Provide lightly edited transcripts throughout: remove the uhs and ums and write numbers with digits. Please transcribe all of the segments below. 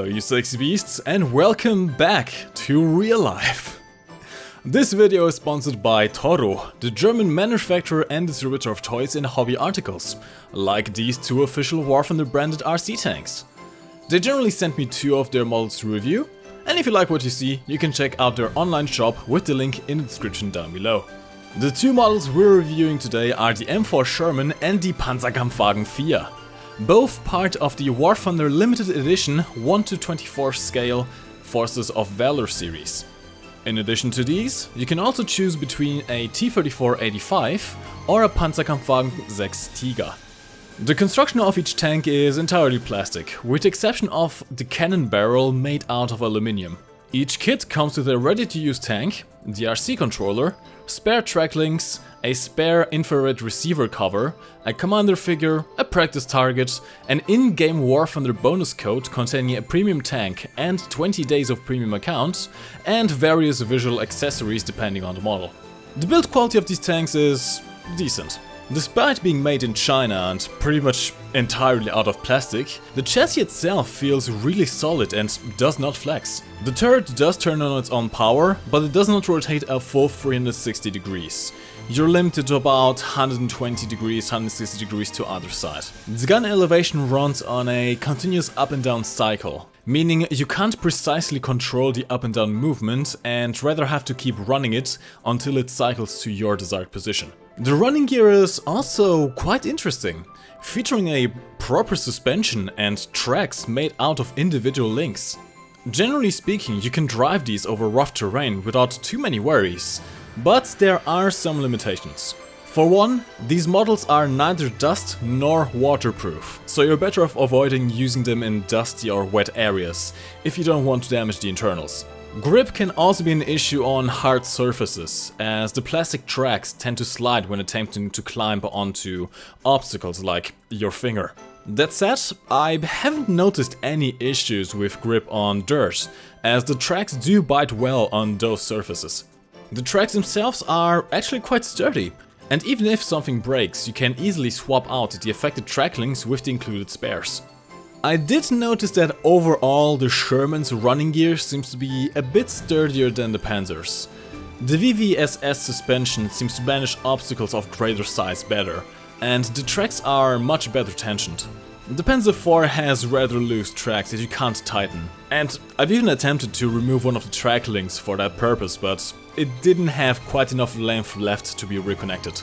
Hello you sexy beasts and welcome back to real life. This video is sponsored by Toro, the German manufacturer and distributor of toys and hobby articles, like these two official War Thunder branded RC tanks. They generally send me two of their models to review, and if you like what you see, you can check out their online shop with the link in the description down below. The two models we're reviewing today are the M4 Sherman and the Panzerkampfwagen 4. Both part of the War Thunder limited edition 1:24 scale Forces of Valor series. In addition to these, you can also choose between a T-34-85 or a Panzerkampfwagen 6 Tiger. The construction of each tank is entirely plastic, with the exception of the cannon barrel made out of aluminium. Each kit comes with a ready-to-use tank, the RC controller, spare track links, a spare infrared receiver cover, a commander figure, a practice target, an in-game War Thunder bonus code containing a premium tank and 20 days of premium accounts, and various visual accessories depending on the model. The build quality of these tanks is decent. Despite being made in China and pretty much entirely out of plastic, the chassis itself feels really solid and does not flex. The turret does turn on its own power, but it does not rotate a full 360 degrees. You're limited to about 120 degrees, 160 degrees to either side. The gun elevation runs on a continuous up and down cycle, meaning you can't precisely control the up and down movement and rather have to keep running it until it cycles to your desired position. The running gear is also quite interesting, featuring a proper suspension and tracks made out of individual links. Generally speaking, you can drive these over rough terrain without too many worries, but there are some limitations. For one, these models are neither dust nor waterproof, so you're better off avoiding using them in dusty or wet areas if you don't want to damage the internals. Grip can also be an issue on hard surfaces, as the plastic tracks tend to slide when attempting to climb onto obstacles like your finger. That said, I haven't noticed any issues with grip on dirt, as the tracks do bite well on those surfaces. The tracks themselves are actually quite sturdy, and even if something breaks, you can easily swap out the affected track links with the included spares. I did notice that overall the Sherman's running gear seems to be a bit sturdier than the Panzer's. The VVSS suspension seems to banish obstacles of greater size better, and the tracks are much better tensioned. The Panzer IV has rather loose tracks that you can't tighten, and I've even attempted to remove one of the track links for that purpose, but it didn't have quite enough length left to be reconnected.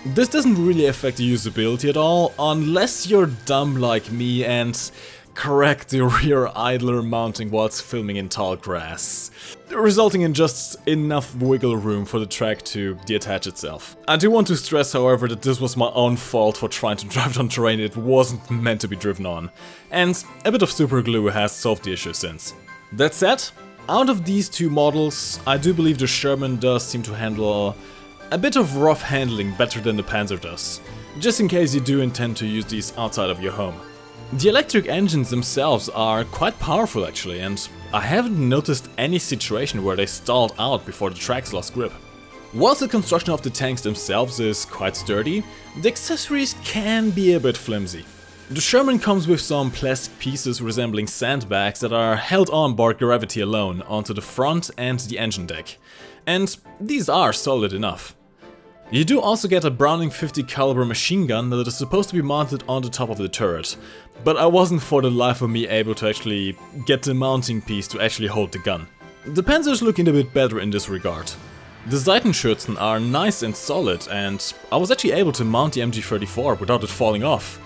This doesn't really affect the usability at all, unless you're dumb like me and correct the rear idler mounting whilst filming in tall grass, resulting in just enough wiggle room for the track to detach itself. I do want to stress, however, that this was my own fault for trying to drive it on terrain it wasn't meant to be driven on, and a bit of super glue has solved the issue since. That said, out of these two models, I do believe the Sherman does seem to handle a bit of rough handling better than the Panzer does, just in case you do intend to use these outside of your home. The electric engines themselves are quite powerful actually, and I haven't noticed any situation where they stalled out before the tracks lost grip. Whilst the construction of the tanks themselves is quite sturdy, the accessories can be a bit flimsy. The Sherman comes with some plastic pieces resembling sandbags that are held on by gravity alone onto the front and the engine deck, and these are solid enough. You do also get a Browning 50 caliber machine gun that is supposed to be mounted on the top of the turret, but I wasn't for the life of me able to actually get the mounting piece to actually hold the gun. The Panzer's looking a bit better in this regard. The Seitenschützen are nice and solid, and I was actually able to mount the MG34 without it falling off,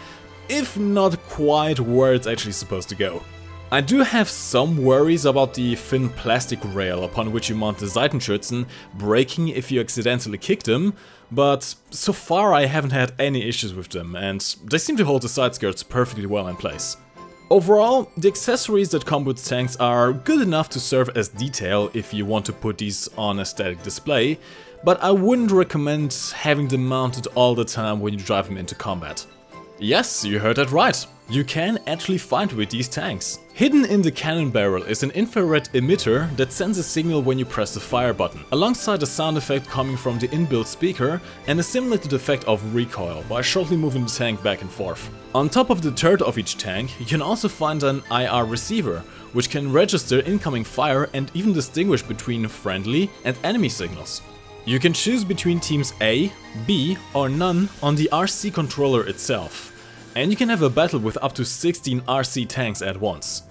if not quite where it's actually supposed to go. I do have some worries about the thin plastic rail upon which you mount the Seitenschützen breaking if you accidentally kick them, but so far I haven't had any issues with them, and they seem to hold the side skirts perfectly well in place. Overall, the accessories that come with tanks are good enough to serve as detail if you want to put these on a static display, but I wouldn't recommend having them mounted all the time when you drive them into combat. Yes, you heard that right, you can actually fight with these tanks. Hidden in the cannon barrel is an infrared emitter that sends a signal when you press the fire button, alongside a sound effect coming from the inbuilt speaker and a simulated effect of recoil by shortly moving the tank back and forth. On top of the turret of each tank, you can also find an IR receiver, which can register incoming fire and even distinguish between friendly and enemy signals. You can choose between teams A, B or none on the RC controller itself. And you can have a battle with up to 16 RC tanks at once.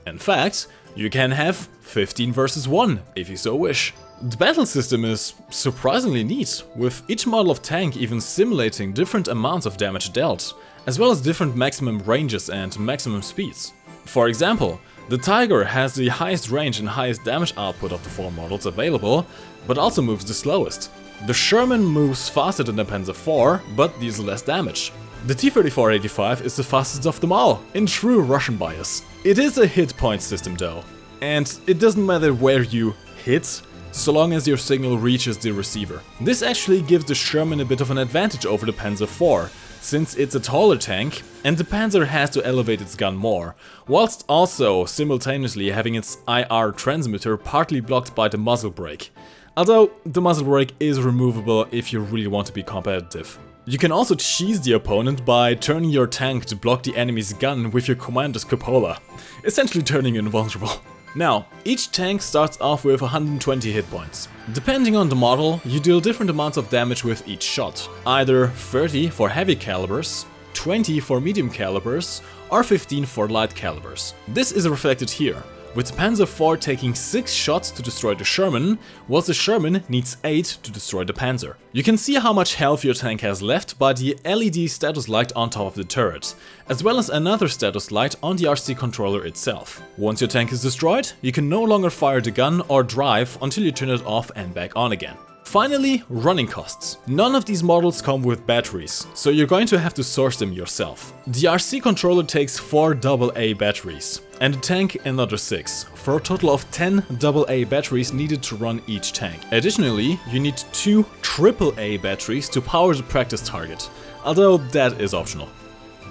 In fact, you can have 15 versus 1 if you so wish. The battle system is surprisingly neat, with each model of tank even simulating different amounts of damage dealt, as well as different maximum ranges and maximum speeds. For example, the Tiger has the highest range and highest damage output of the 4 models available, but also moves the slowest. The Sherman moves faster than the Panzer IV, but deals less damage. The T-34-85 is the fastest of them all, in true Russian bias. It is a hit point system though, and it doesn't matter where you hit, so long as your signal reaches the receiver. This actually gives the Sherman a bit of an advantage over the Panzer IV, since it's a taller tank, and the Panzer has to elevate its gun more, whilst also simultaneously having its IR transmitter partly blocked by the muzzle brake. Although the muzzle brake is removable if you really want to be competitive. You can also cheese the opponent by turning your tank to block the enemy's gun with your commander's cupola, essentially turning you invulnerable. Now, each tank starts off with 120 hit points. Depending on the model, you deal different amounts of damage with each shot, either 30 for heavy calibers, 20 for medium calibers, or 15 for light calibers. This is reflected here, with the Panzer IV taking 6 shots to destroy the Sherman, whilst the Sherman needs 8 to destroy the Panzer. You can see how much health your tank has left by the LED status light on top of the turret, as well as another status light on the RC controller itself. Once your tank is destroyed, you can no longer fire the gun or drive until you turn it off and back on again. Finally, running costs. None of these models come with batteries, so you're going to have to source them yourself. The RC controller takes 4 AA batteries, and the tank another 6, for a total of 10 AA batteries needed to run each tank. Additionally, you need 2 AAA batteries to power the practice target, although that is optional.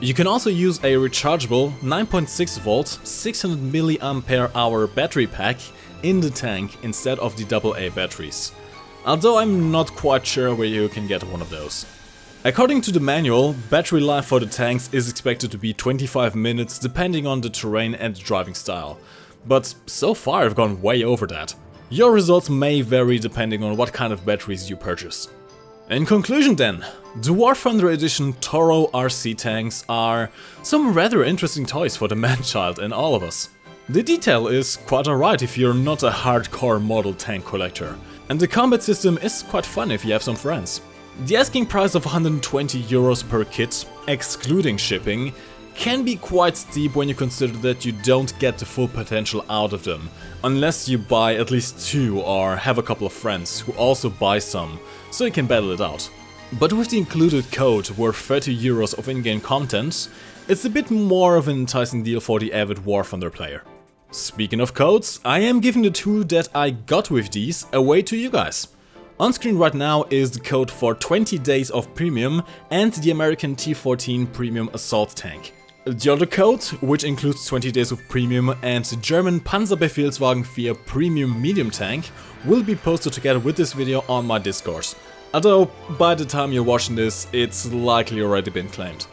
You can also use a rechargeable 9.6 volt 600 mAh battery pack in the tank instead of the AA batteries. Although I'm not quite sure where you can get one of those. According to the manual, battery life for the tanks is expected to be 25 minutes depending on the terrain and the driving style, but so far I've gone way over that. Your results may vary depending on what kind of batteries you purchase. In conclusion then, the War Thunder Edition Toro RC tanks are some rather interesting toys for the man-child in all of us. The detail is quite alright if you're not a hardcore model tank collector. And the combat system is quite fun if you have some friends. The asking price of 120 euros per kit, excluding shipping, can be quite steep when you consider that you don't get the full potential out of them, unless you buy at least 2 or have a couple of friends who also buy some, so you can battle it out. But with the included code worth 30 euros of in-game content, it's a bit more of an enticing deal for the avid War Thunder player. Speaking of codes, I am giving the 2 that I got with these away to you guys. On screen right now is the code for 20 days of premium and the American T14 premium assault tank. The other code, which includes 20 days of premium and the German Panzerbefehlswagen 4 premium medium tank, will be posted together with this video on my Discord. Although, by the time you're watching this, it's likely already been claimed.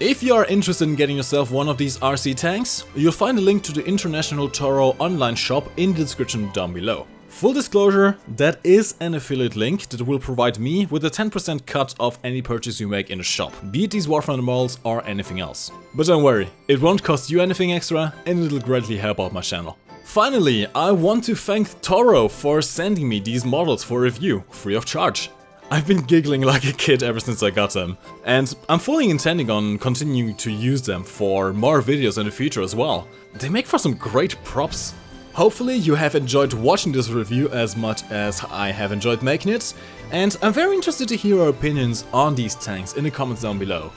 If you are interested in getting yourself one of these RC tanks, you'll find a link to the International Toro online shop in the description down below. Full disclosure, that is an affiliate link that will provide me with a 10% cut of any purchase you make in the shop, be it these War Thunder models or anything else. But don't worry, it won't cost you anything extra and it'll greatly help out my channel. Finally, I want to thank Toro for sending me these models for review, free of charge. I've been giggling like a kid ever since I got them, and I'm fully intending on continuing to use them for more videos in the future as well. They make for some great props. Hopefully you have enjoyed watching this review as much as I have enjoyed making it, and I'm very interested to hear your opinions on these tanks in the comments down below.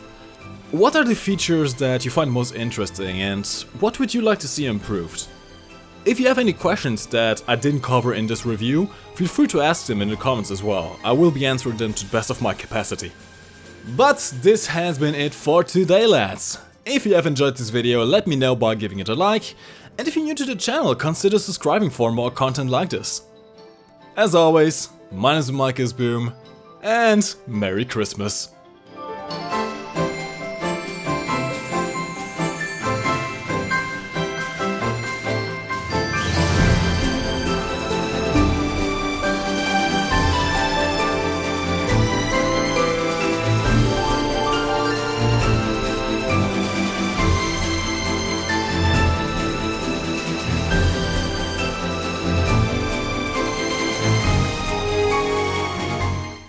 What are the features that you find most interesting, and what would you like to see improved? If you have any questions that I didn't cover in this review, feel free to ask them in the comments as well. I will be answering them to the best of my capacity. But this has been it for today, lads. If you have enjoyed this video, let me know by giving it a like, and if you're new to the channel, consider subscribing for more content like this. As always, my name is Marcus Boom, and Merry Christmas!